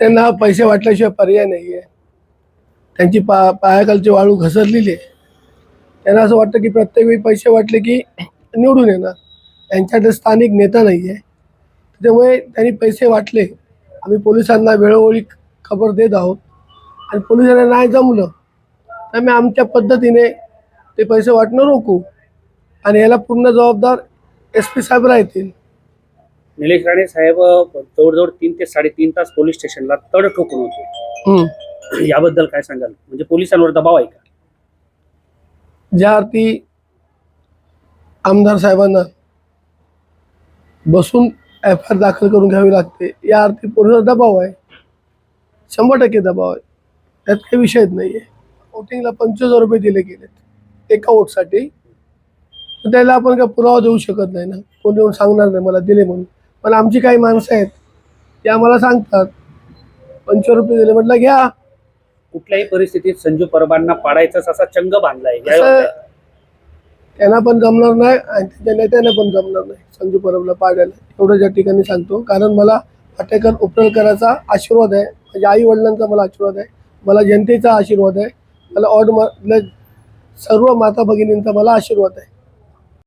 त्यांना पैसे वाटल्याशिवाय पर्याय नाही आहे. त्यांची पायाखालची वाळू घसरलेली आहे. त्यांना असं वाटतं की प्रत्येक वेळी पैसे वाटले की निवडून येणार. त्यांच्याकडे स्थानिक नेता नाही आहे. त्यामुळे त्यांनी पैसे वाटले. आम्ही पोलिसांना वेळोवेळी खबर देत आहोत आणि पोलिसांना नाही जमलं तर आम्ही आमच्या पद्धतीने ते पैसे वाटणं रोखू आणि याला पूर्ण जबाबदार SP साहेब राहतील. निलेश राणे साहेब जवळजवळ 3 ते 3.5 तास पोलीस स्टेशनला तड ठोकून होते. याबद्दल काय सांगाल? म्हणजे पोलिसांवर दबाव आहे का? ज्या अर्थी आमदार साहेबांना बसून FIR दाखल करून घ्यावी लागते, या अर्थी पूर्ण दबाव आहे. 100% दबाव आहे. त्यात काही विषयच नाही आहे. वोटिंगला 25,000 रुपये दिले गेलेत एका वोटसाठी. तर त्याला आपण काय पुरावा देऊ शकत नाही ना. कोणी येऊन सांगणार नाही मला दिले म्हणून. पण आमची काही माणसं आहेत ते आम्हाला सांगतात 25 रुपये दिले, म्हटलं घ्या. कुठल्याही परिस्थितीत संजू परबांना पाडायचाच असा चंग बांधलाय. त्यांना पण जमणार नाही आणि त्याच्या नेत्यांना पण जमणार नाही संजू परबला पाडायला. एवढं त्या ठिकाणी सांगतो. कारण मला पाटेकर उपळकरांचा आशीर्वाद आहे, माझ्या आई वडिलांचा मला आशीर्वाद आहे, मला जनतेचा आशीर्वाद आहे, मला सर्व माता भगिनींचा मला आशीर्वाद आहे.